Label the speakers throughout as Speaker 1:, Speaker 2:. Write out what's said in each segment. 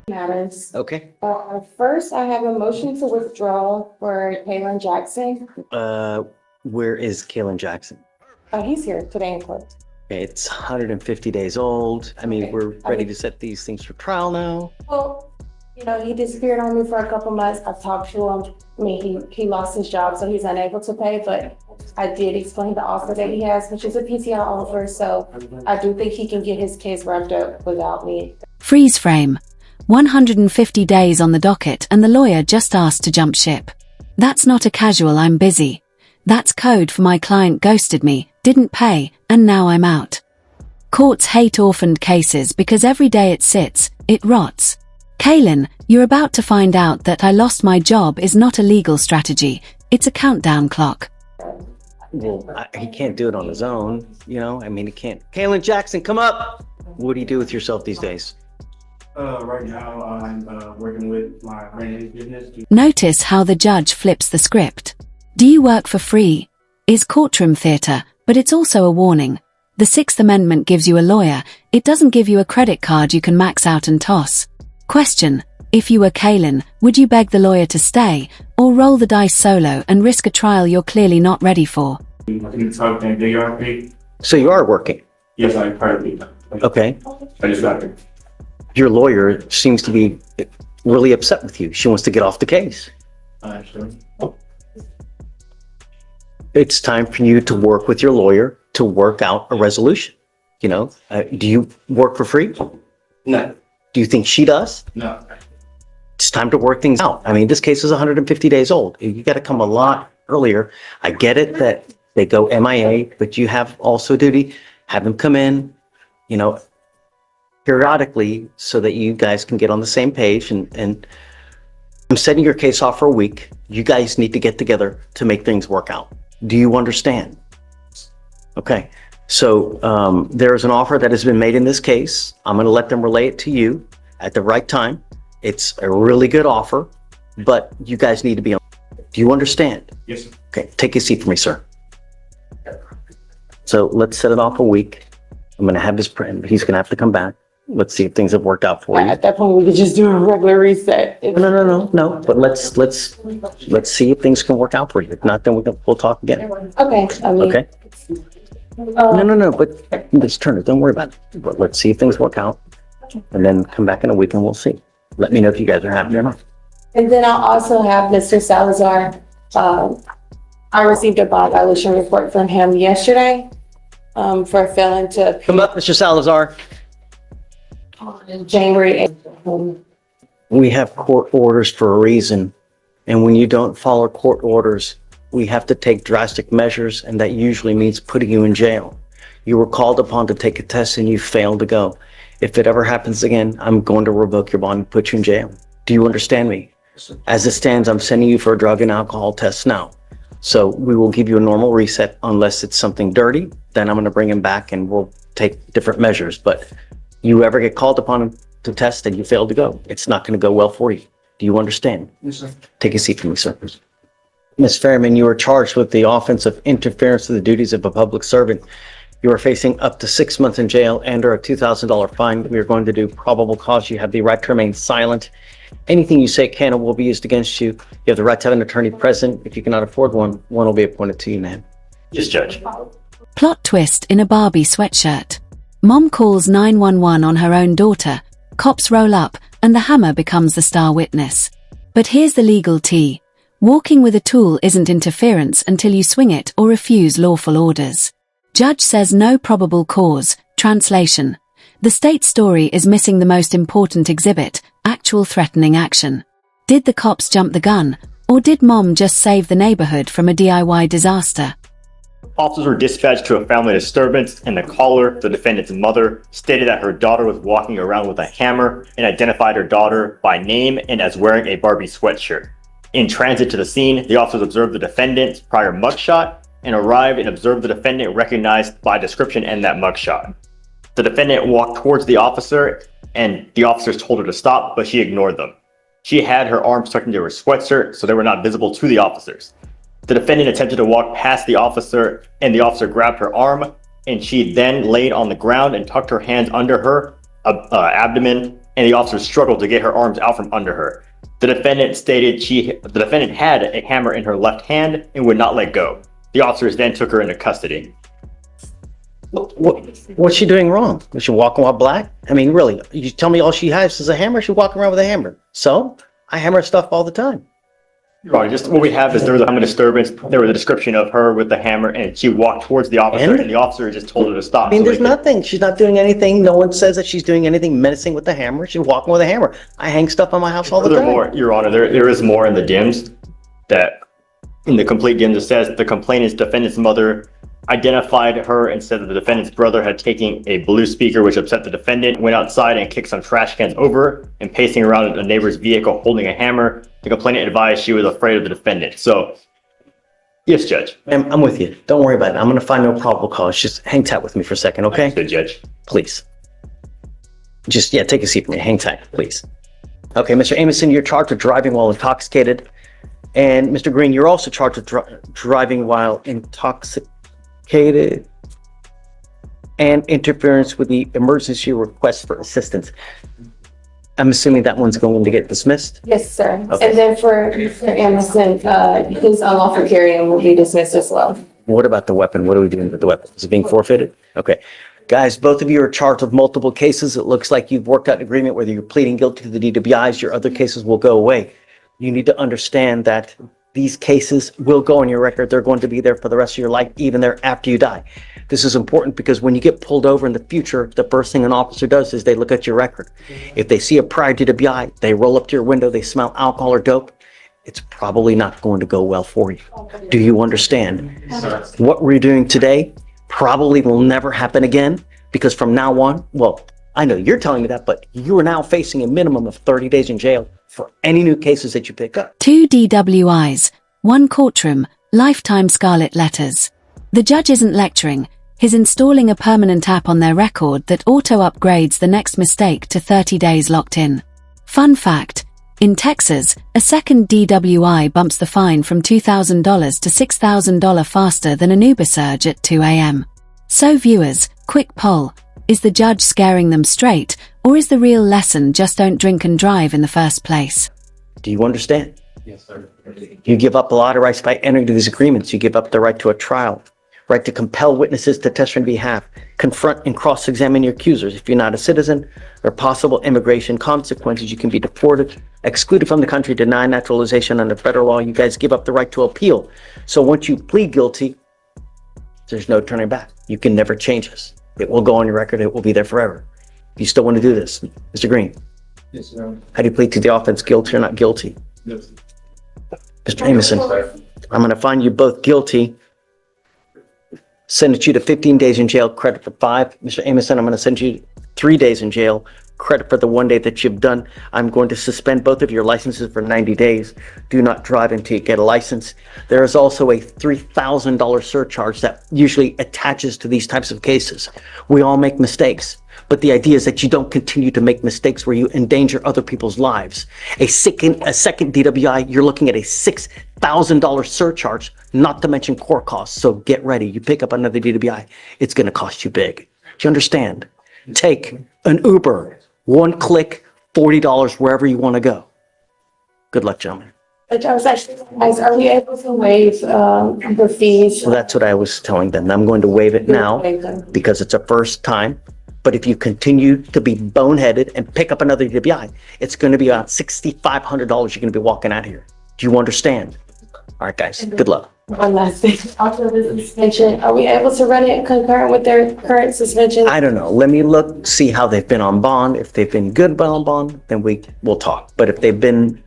Speaker 1: Matters.
Speaker 2: Okay.
Speaker 1: First, I have a motion to withdraw for Kaylin Jackson.
Speaker 2: Where is Kaylin Jackson?
Speaker 1: He's here today in court.
Speaker 2: Okay, it's 150 days old. I mean,
Speaker 1: Okay.
Speaker 2: we're ready to set these things for trial now.
Speaker 1: Well, he disappeared on me for a couple months. I've talked to him. I mean, he lost his job, so he's unable to pay, but I did explain the offer that he has, which is a PTI offer, so I do think he can get his case wrapped up without me.
Speaker 3: Freeze frame. 150 days on the docket and the lawyer just asked to jump ship. That's not a casual "I'm busy." That's code for my client ghosted me, didn't pay, and now I'm out. Courts hate orphaned cases because every day it sits, it rots. Kaylin, you're about to find out that I lost my job is not a legal strategy, it's a countdown clock.
Speaker 2: Well, he can't do it on his own, I mean, he can't. Kaylin Jackson, come up! What do you do with yourself these days?
Speaker 4: Right now, I'm working with my brand business.
Speaker 3: Notice how the judge flips the script. Do you work for free? Is courtroom theater, but it's also a warning. The Sixth Amendment gives you a lawyer, it doesn't give you a credit card you can max out and toss. Question: if you were Kaylin, would you beg the lawyer to stay, or roll the dice solo and risk a trial you're clearly not ready for?
Speaker 2: So you are working?
Speaker 4: Yes, I currently.
Speaker 2: Okay.
Speaker 4: I just got here.
Speaker 2: Your lawyer seems to be really upset with you. She wants to get off the case.
Speaker 4: Sure.
Speaker 2: It's time for you to work with your lawyer to work out a resolution. Do you work for free?
Speaker 4: No.
Speaker 2: Do you think she does?
Speaker 4: No.
Speaker 2: It's time to work things out. I mean, this case is 150 days old. You got to come a lot earlier. I get it that they go MIA, but you have also a duty, have them come in, periodically so that you guys can get on the same page. And I'm setting your case off for a week. You guys need to get together to make things work out. Do you understand? Okay. So there is an offer that has been made in this case. I'm going to let them relay it to you at the right time. It's a really good offer, but you guys need to be on. Do you understand?
Speaker 4: Yes, sir.
Speaker 2: Okay, take a seat for me, sir. So let's set it off a week. I'm going to have his print. He's going to have to come back. Let's see if things have worked out for you.
Speaker 1: At that point, we could just do a regular reset.
Speaker 2: No. But let's see if things can work out for you. If not, then we'll talk again.
Speaker 1: Okay.
Speaker 2: Okay. No. But let's turn it. Don't worry about it. But let's see if things work out, and then come back in a week and we'll see. Let me know if you guys are happy or not.
Speaker 1: And then I'll also have Mr. Salazar. I received a bond violation report from him yesterday for failing to
Speaker 2: Come up, Mr. Salazar.
Speaker 1: January 8th.
Speaker 2: We have court orders for a reason, and when you don't follow court orders, we have to take drastic measures, and that usually means putting you in jail. You were called upon to take a test and you failed to go. If it ever happens again, I'm going to revoke your bond and put you in jail. Do you understand me? As it stands, I'm sending you for a drug and alcohol test now. So we will give you a normal reset unless it's something dirty. Then I'm going to bring him back and we'll take different measures. But you ever get called upon to test and you fail to go, it's not going to go well for you. Do you understand?
Speaker 4: Yes, sir.
Speaker 2: Take a seat for me, sir. Ms. Fairman, you are charged with the offense of interference with the duties of a public servant. You are facing up to 6 months in jail and/or a $2,000 fine. We are going to do probable cause. You have the right to remain silent. Anything you say can or will be used against you. You have the right to have an attorney present. If you cannot afford one will be appointed to you, ma'am. Yes, Judge.
Speaker 3: Plot twist in a Barbie sweatshirt. Mom calls 911 on her own daughter. Cops roll up, and the hammer becomes the star witness. But here's the legal tea. Walking with a tool isn't interference until you swing it or refuse lawful orders. Judge says no probable cause. Translation. The state story is missing the most important exhibit, actual threatening action. Did the cops jump the gun, or did Mom just save the neighborhood from a DIY disaster?
Speaker 5: Officers were dispatched to a family disturbance, and the caller, the defendant's mother, stated that her daughter was walking around with a hammer and identified her daughter by name and as wearing a Barbie sweatshirt. In transit to the scene, the officers observed the defendant's prior mugshot and arrived and observed the defendant recognized by description and that mugshot. The defendant walked towards the officer, and the officers told her to stop, but she ignored them. She had her arms tucked into her sweatshirt, so they were not visible to the officers. The defendant attempted to walk past the officer, and the officer grabbed her arm, and she then laid on the ground and tucked her hands under her abdomen and the officer struggled to get her arms out from under her. The defendant stated the defendant had a hammer in her left hand and would not let go. The officers then took her into custody.
Speaker 2: What's she doing wrong? Was she walking while black? I mean, really, you tell me all she has is a hammer? She's walking around with a hammer. So, I hammer stuff all the time.
Speaker 5: Your Honor, just what we have is there was a hammer disturbance. There was a description of her with the hammer, and she walked towards the officer, and the officer just told her to stop.
Speaker 2: I mean, there's nothing. She's not doing anything. No one says that she's doing anything menacing with the hammer. She's walking with a hammer. I hang stuff on my house all the time.
Speaker 5: Furthermore, Your Honor, there is more in the DIMS that, in the complete DIMS, it says the complainant's defendant's mother identified her and said that the defendant's brother had taken a blue speaker which upset the defendant, went outside and kicked some trash cans over, and pacing around a neighbor's vehicle holding a hammer. The complainant advised she was afraid of the defendant. So, yes, Judge.
Speaker 2: I'm with you. Don't worry about it. I'm going to find no probable cause. Just hang tight with me for a second, okay?
Speaker 5: Good, Judge.
Speaker 2: Please. Just, yeah, take a seat for me. Hang tight, please. Okay, Mr. Amison, you're charged with driving while intoxicated. And Mr. Green, you're also charged with driving while intoxicated and interference with the emergency request for assistance. I'm assuming that one's going to get dismissed?
Speaker 1: Yes, sir.
Speaker 2: Okay.
Speaker 1: And then for Mr. Emerson, his unlawful carrying will be dismissed as well.
Speaker 2: What about the weapon? What are we doing with the weapon? Is it being forfeited? Okay. Guys, both of you are charged with multiple cases. It looks like you've worked out an agreement whether you're pleading guilty to the DWIs, your other cases will go away. You need to understand that these cases will go on your record. They're going to be there for the rest of your life, even there after you die. This is important because when you get pulled over in the future, the first thing an officer does is they look at your record. If they see a prior DWI, they roll up to your window, they smell alcohol or dope, it's probably not going to go well for you. Do you understand? What we're doing today probably will never happen again because from now on, well, I know you're telling me that, but you are now facing a minimum of 30 days in jail for any new cases that you pick up.
Speaker 3: 2 DWIs, 1 courtroom, lifetime scarlet letters. The judge isn't lecturing, he's installing a permanent app on their record that auto-upgrades the next mistake to 30 days locked in. Fun fact, in Texas, a second DWI bumps the fine from $2,000 to $6,000 faster than an Uber surge at 2 a.m. So viewers, quick poll, is the judge scaring them straight, or is the real lesson just don't drink and drive in the first place?
Speaker 2: Do you understand?
Speaker 4: Yes, sir.
Speaker 2: You give up a lot of rights by entering into these agreements. You give up the right to a trial, right to compel witnesses to testify on behalf, confront and cross-examine your accusers. If you're not a citizen, there are possible immigration consequences. You can be deported, excluded from the country, denied naturalization under federal law. You guys give up the right to appeal. So once you plead guilty, there's no turning back. You can never change this. It will go on your record. It will be there forever. You still want to do this, Mr. Green?
Speaker 4: Yes, sir.
Speaker 2: How do you plead to the offense, guilty or not guilty?
Speaker 4: Yes.
Speaker 2: Mr. Amison, I'm going to find you both guilty. Send you to 15 days in jail, credit for 5. Mr. Amison, I'm going to send you 3 days in jail, credit for the 1 day that you've done. I'm going to suspend both of your licenses for 90 days. Do not drive until you get a license. There is also a $3,000 surcharge that usually attaches to these types of cases. We all make mistakes, but the idea is that you don't continue to make mistakes where you endanger other people's lives. A second DWI, you're looking at a $6,000 surcharge, not to mention court costs. So get ready. You pick up another DWI, it's going to cost you big. Do you understand? Take an Uber, 1 click, $40 wherever you want to go. Good luck, gentlemen.
Speaker 1: But I was actually, are we able to waive the fees?
Speaker 2: So that's what I was telling them. I'm going to waive it now
Speaker 1: Waive them.
Speaker 2: because it's a first time. But if you continue to be boneheaded and pick up another DWI, it's going to be about $6,500 you're going to be walking out of here. Do you understand? All right, guys, good luck.
Speaker 1: One last thing, also the suspension, are we able to run it concurrent with their current suspension?
Speaker 2: I don't know. Let me look, see how they've been on bond. If they've been good on bond, then we'll talk. But if they've been,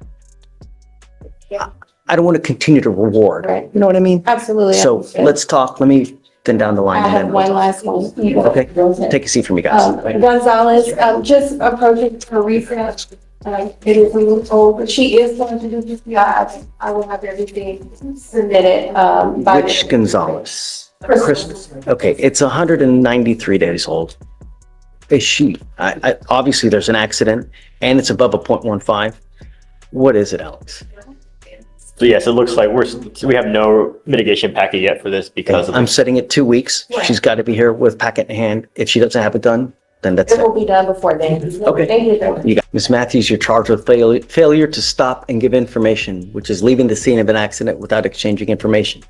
Speaker 2: I don't want to continue to reward.
Speaker 1: Right.
Speaker 2: You know what I mean?
Speaker 1: Absolutely.
Speaker 2: So
Speaker 1: understood.
Speaker 2: let's talk. Let me then down the line.
Speaker 1: I
Speaker 2: and
Speaker 1: have
Speaker 2: then
Speaker 1: one
Speaker 2: we'll
Speaker 1: last one.
Speaker 2: talk. Okay, take a seat for me, guys.
Speaker 1: Gonzalez, just approaching her research. It is a little old, but she is going to do this. Yeah, I will have everything submitted, by.
Speaker 2: Which Gonzalez?
Speaker 1: Christmas.
Speaker 2: Okay, it's 193 days old. Is she, obviously there's an accident and it's above a 0.15. What is it, Alex?
Speaker 5: So yes, it looks like we have no mitigation packet yet for this because of
Speaker 2: I'm setting it 2 weeks.
Speaker 1: Right.
Speaker 2: She's got to be here with packet in hand. If she doesn't have it done, Then that's
Speaker 1: It
Speaker 2: it.
Speaker 1: will be done before then.
Speaker 2: Okay.
Speaker 1: Thank you.
Speaker 2: You got, Ms. Matthews, you're charged with Ms. Matthews, you're charged with failure to stop and give information, which is leaving the scene of an accident without exchanging information.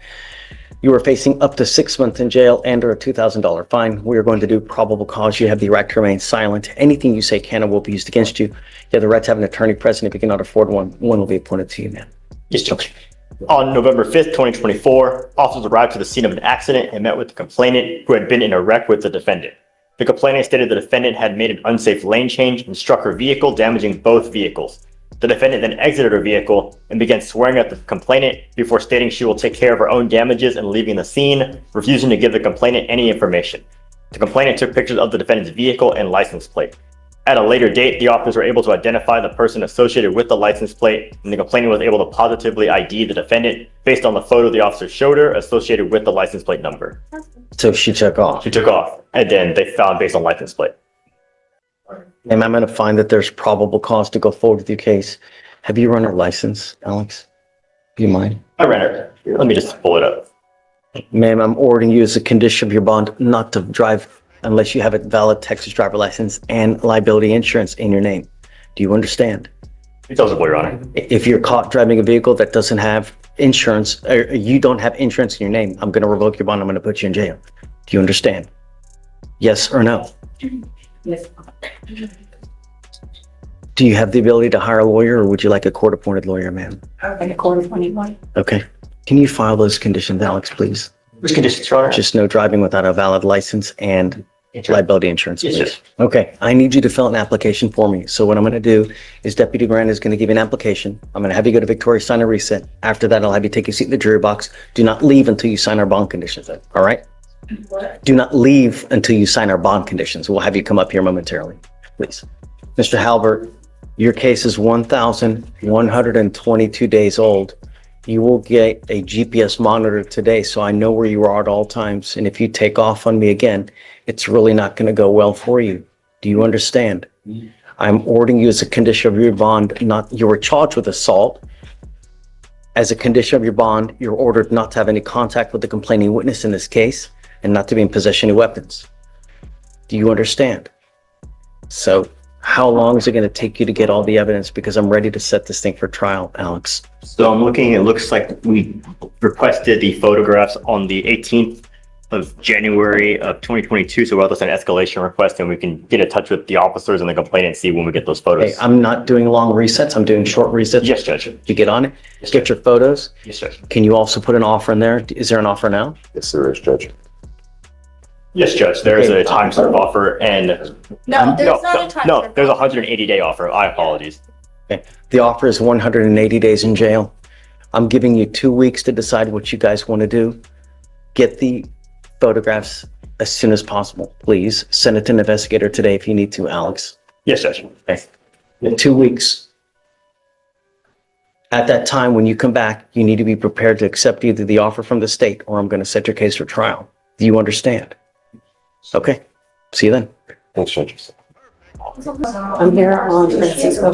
Speaker 2: You are facing up to 6 months in jail and or a $2,000 fine. We are going to do probable cause. You have the right to remain silent. Anything you say can and will be used against you. You have the right to have an attorney present. If you cannot afford one, one will be appointed to you, ma'am.
Speaker 5: Yes, Judge. On November 5th, 2024, officers arrived to the scene of an accident and met with the complainant who had been in a wreck with the defendant. The complainant stated the defendant had made an unsafe lane change and struck her vehicle, damaging both vehicles. The defendant then exited her vehicle and began swearing at the complainant before stating she will take care of her own damages and leaving the scene, refusing to give the complainant any information. The complainant took pictures of the defendant's vehicle and license plate. At a later date, the officers were able to identify the person associated with the license plate, and the complainant was able to positively ID the defendant based on the photo the officer showed her associated with the license plate number.
Speaker 2: So she took off.
Speaker 5: She took off, and then they found based on license plate.
Speaker 2: And I'm going to find that there's probable cause to go forward with your case. Have you run a license, Alex? Do you mind?
Speaker 5: I ran it. Let me just pull it up.
Speaker 2: Ma'am, I'm ordering you as a condition of your bond not to drive unless you have a valid Texas driver license and liability insurance in your name. Do you understand?
Speaker 5: It doesn't, Your Honor.
Speaker 2: If you're caught driving a vehicle that doesn't have insurance, or you don't have insurance in your name, I'm going to revoke your bond. I'm going to put you in jail. Do you understand? Yes or no?
Speaker 1: Yes.
Speaker 2: Do you have the ability to hire a lawyer, or would you like a court-appointed lawyer, ma'am?
Speaker 1: Okay, quarter 21.
Speaker 2: Okay. Can you file those conditions, Alex, please?
Speaker 5: Which conditions, Your Honor?
Speaker 2: Just no driving without a valid license and liability insurance,
Speaker 5: Yes,
Speaker 2: please.
Speaker 5: sir.
Speaker 2: Okay, I need you to fill out an application for me. So what I'm going to do is Deputy Grant is going to give you an application. I'm going to have you go to Victoria, sign a reset. After that, I'll have you take a seat in the jury box. Do not leave until you sign our bond conditions, all right? Do not leave until you sign our bond conditions. We'll have you come up here momentarily, please. Mr. Halbert, your case is 1,122 days old. You will get a GPS monitor today, so I know where you are at all times. And if you take off on me again, it's really not going to go well for you. Do you understand? I'm ordering you as a condition of your bond, you were charged with assault. As a condition of your bond, you're ordered not to have any contact with the complaining witness in this case and not to be in possession of weapons. Do you understand? So how long is it going to take you to get all the evidence? Because I'm ready to set this thing for trial, Alex.
Speaker 5: So I'm looking, it looks like we requested the photographs on the 18th of January of 2022. So we'll have to send an escalation request and we can get in touch with the officers and the complainant and see when we get those photos.
Speaker 2: Hey, I'm not doing long resets. I'm doing short resets.
Speaker 5: Yes, Judge.
Speaker 2: You get on it,
Speaker 5: Yes,
Speaker 2: get your photos.
Speaker 5: Yes, Judge.
Speaker 2: Can you also put an offer in there? Is there an offer now?
Speaker 6: Yes, there is, Judge.
Speaker 5: Yes, Judge. There is a time serve offer and
Speaker 1: No, there's not a time.
Speaker 5: no, there's a 180-day offer. I apologize.
Speaker 2: Okay. The offer is 180 days in jail. I'm giving you 2 weeks to decide what you guys want to do. Get the photographs as soon as possible. Please send it to an investigator today if you need to, Alex.
Speaker 5: Yes, Judge.
Speaker 2: Okay. In 2 weeks. At that time, when you come back, you need to be prepared to accept either the offer from the state or I'm going to set your case for trial. Do you understand? Okay. See you then.
Speaker 6: Thanks, Judge.
Speaker 1: I'm here on Francisco.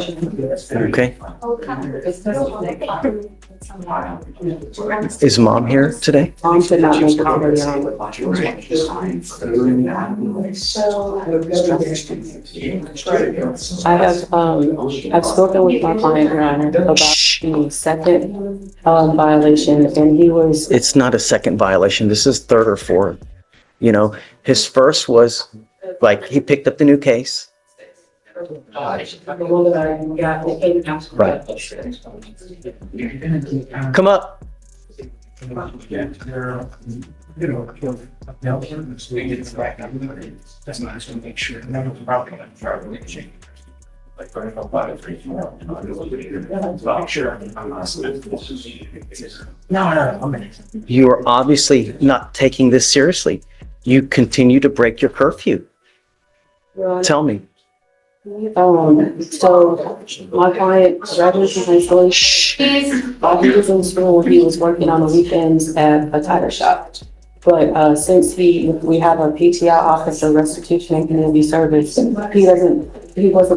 Speaker 2: Okay. Is mom here today?
Speaker 1: Mom did not make it I have, I've spoken with my client, Your Honor, about the second violation, and he was,
Speaker 2: It's not a second violation. This is third or fourth. You know, his first was like he picked up the new case. Right. Come up. You are obviously not taking this seriously. You continue to break your curfew. Tell me.
Speaker 1: So my client graduated from high school. While he was in school, he was working on the weekends at a tire shop. But since we have a PTI office of restitution and community service, he wasn't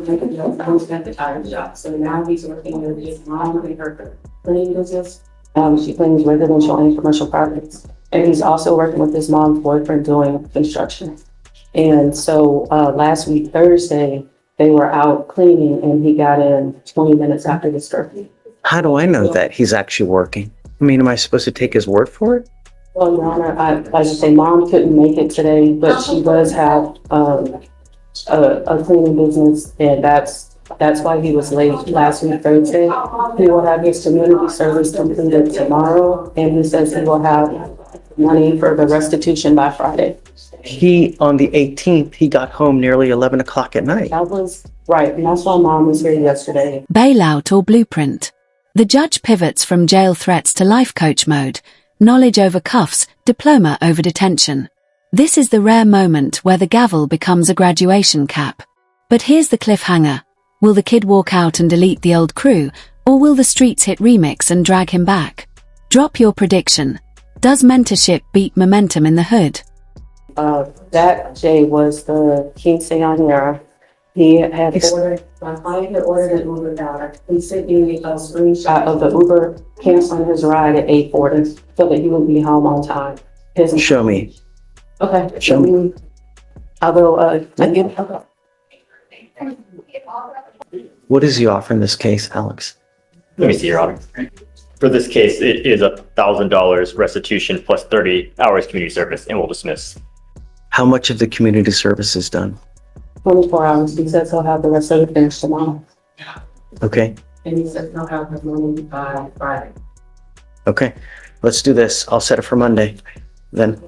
Speaker 1: making at the tire shop. So now he's working with his mom and her cleaning business. She cleans residential and commercial properties. And he's also working with his mom's boyfriend doing construction.
Speaker 7: And so, last week, Thursday, they were out cleaning and he got in 20 minutes after his curfew.
Speaker 2: How do I know that he's actually working? I mean, am I supposed to take his word for it?
Speaker 7: Well, Your Honor, I should say Mom couldn't make it today, but she does have, a cleaning business, and that's why he was late last week, Thursday. He will have his community service completed tomorrow, and he says he will have money for the restitution by Friday.
Speaker 2: On the 18th, he got home nearly 11 o'clock at night.
Speaker 7: That was right, and that's why Mom was here yesterday.
Speaker 3: Bailout or blueprint. The judge pivots from jail threats to life coach mode, knowledge over cuffs, diploma over detention. This is the rare moment where the gavel becomes a graduation cap. But here's the cliffhanger. Will the kid walk out and delete the old crew, or will the streets hit remix and drag him back? Drop your prediction. Does mentorship beat momentum in the hood?
Speaker 7: That Jay was the King Sayonara. He had ordered, my client had ordered an Uber driver. He sent me a screenshot of the Uber canceling his ride at 8:40 so that he would be home on time.
Speaker 2: Show me.
Speaker 7: Okay.
Speaker 2: Show me.
Speaker 7: I'll go, again.
Speaker 2: What is the offer in this case, Alex?
Speaker 5: Let me see, Your Honor. For this case, it is $1,000 restitution plus 30 hours community service, and we'll dismiss.
Speaker 2: How much of the community service is done?
Speaker 7: 24 hours. He says he'll have the rest of it finished tomorrow.
Speaker 2: Okay,
Speaker 7: And he says he'll have the money by Friday.
Speaker 2: okay. Let's do this. I'll set it for Monday. Then,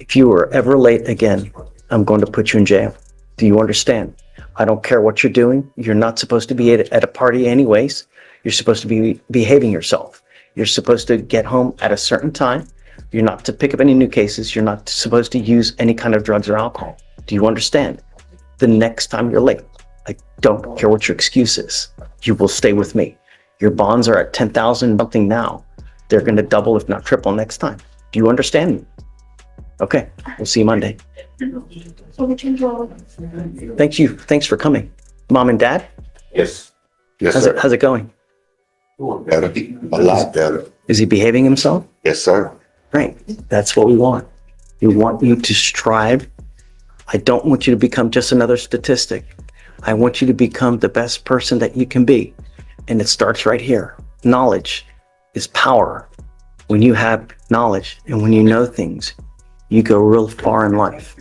Speaker 2: if you are ever late again, I'm going to put you in jail. Do you understand? I don't care what you're doing. You're not supposed to be at a party anyways. You're supposed to be behaving yourself. You're supposed to get home at a certain time. You're not to pick up any new cases. You're not supposed to use any kind of drugs or alcohol. Do you understand? The next time you're late, I don't care what your excuse is. You will stay with me. Your bonds are at 10,000 something now. They're going to double, if not triple, next time. Do you understand me? Okay, we'll see you Monday. Thank you. Thanks for coming. Mom and Dad,
Speaker 6: Yes. Yes,
Speaker 2: how's
Speaker 6: sir.
Speaker 2: it going?
Speaker 6: Better. A lot better.
Speaker 2: Is he behaving himself?
Speaker 6: Yes, sir.
Speaker 2: Right. That's what we want. We want you to strive. I don't want you to become just another statistic. I want you to become the best person that you can be. And it starts right here. Knowledge is power. When you have knowledge and when you know things, you go real far in life.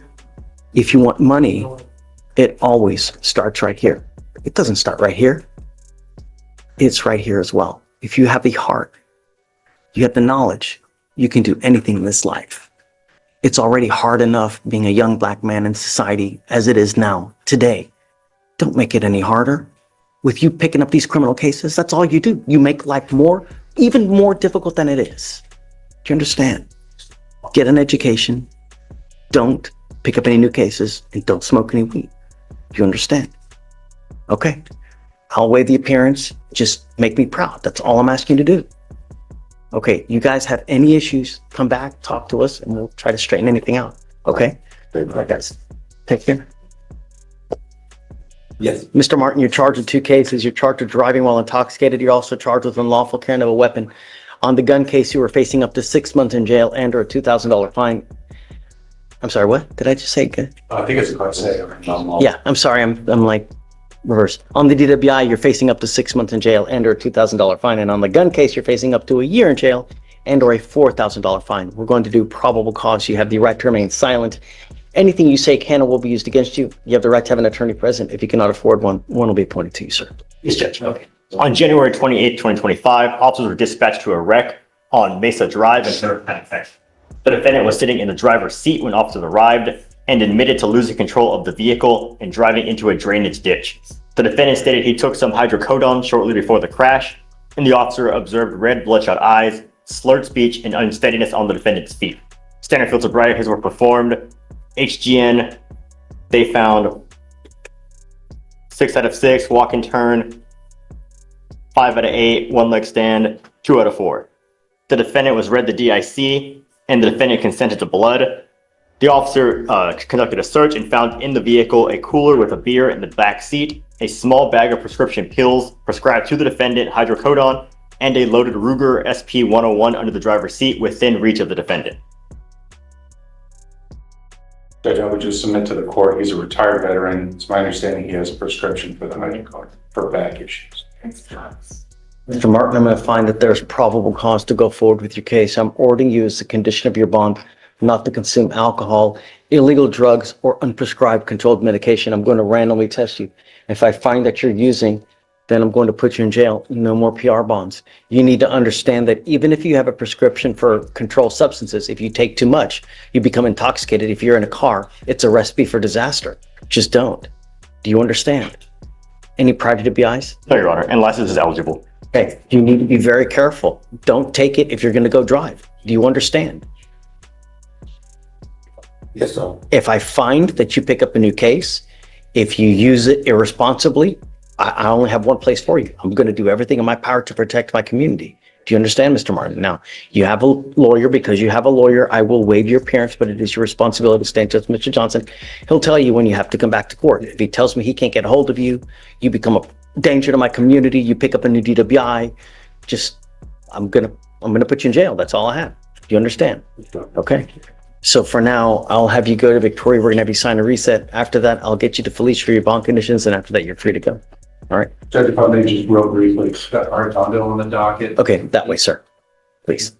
Speaker 2: If you want money, it always starts right here. It doesn't start right here. It's right here as well. If you have the heart, you have the knowledge, you can do anything in this life. It's already hard enough being a young black man in society as it is now, today. Don't make it any harder. With you picking up these criminal cases, that's all you do. You make life even more difficult than it is. Do you understand? Get an education. Don't pick up any new cases and don't smoke any weed. Do you understand? Okay. I'll weigh the appearance. Just make me proud. That's all I'm asking you to do. Okay. You guys have any issues, come back, talk to us, and we'll try to straighten anything out. Okay? All right, guys. Take care.
Speaker 4: Yes.
Speaker 2: Mr. Martin, you're charged with 2 cases. You're charged with driving while intoxicated. You're also charged with unlawful carrying of a weapon. On the gun case, you were facing up to 6 months in jail and or a $2,000 fine. I'm sorry, what? Did I just say?
Speaker 4: I think it's a question.
Speaker 2: Yeah, I'm sorry. I'm like reverse. On the DWI, you're facing up to 6 months in jail and or a $2,000 fine. And on the gun case, you're facing up to a year in jail and or a $4,000 fine. We're going to do probable cause. You have the right to remain silent. Anything you say can or will be used against you. You have the right to have an attorney present. If you cannot afford one will be appointed to you, sir.
Speaker 5: Yes, Judge. Okay. On January 28, 2025, officers were dispatched to a wreck on Mesa Drive in Penn. The defendant was sitting in the driver's seat when officers arrived and admitted to losing control of the vehicle and driving into a drainage ditch. The defendant stated he took some hydrocodone shortly before the crash, and the officer observed red bloodshot eyes, slurred speech, and unsteadiness on the defendant's feet. Standard field sobriety were performed. HGN, they found 6 out of 6, walk and turn, 5 out of 8, 1 leg stand, 2 out of 4. The defendant was read the DIC, and the defendant consented to blood. The officer conducted a search and found in the vehicle a cooler with a beer in the back seat, a small bag of prescription pills prescribed to the defendant, hydrocodone, and a loaded Ruger SP 101 under the driver's seat within reach of the defendant.
Speaker 8: Judge, I would just submit to the court, he's a retired veteran. It's my understanding he has a prescription for the hydrocodone for back issues.
Speaker 2: Mr. Martin, I'm going to find that there's probable cause to go forward with your case. I'm ordering you as a condition of your bond not to consume alcohol, illegal drugs, or unprescribed controlled medication. I'm going to randomly test you. If I find that you're using, then I'm going to put you in jail. No more PR bonds. You need to understand that even if you have a prescription for controlled substances, if you take too much, you become intoxicated. If you're in a car, it's a recipe for disaster. Just don't. Do you understand? Any prior WIs?
Speaker 5: No, Your Honor, and license is eligible.
Speaker 2: Okay, you need to be very careful. Don't take it if you're going to go drive. Do you understand?
Speaker 6: Yes, sir.
Speaker 2: If I find that you pick up a new case, if you use it irresponsibly, I only have one place for you. I'm going to do everything in my power to protect my community. Do you understand, Mr. Martin? Now, you have a lawyer. Because you have a lawyer, I will waive your appearance, but it is your responsibility to stand to Mr. Johnson. He'll tell you when you have to come back to court. If he tells me he can't get a hold of you, you become a danger to my community, you pick up a new DWI, I'm gonna put you in jail. That's all I have. Do you understand? Okay. So for now, I'll have you go to Victoria. We're gonna have you sign a reset. After that, I'll get you to Fleischer for your bond conditions, and after that, you're free to go. All right.
Speaker 8: Judge, if I may just real briefly, got Artondo on the docket.
Speaker 2: Okay, that way, sir. Please.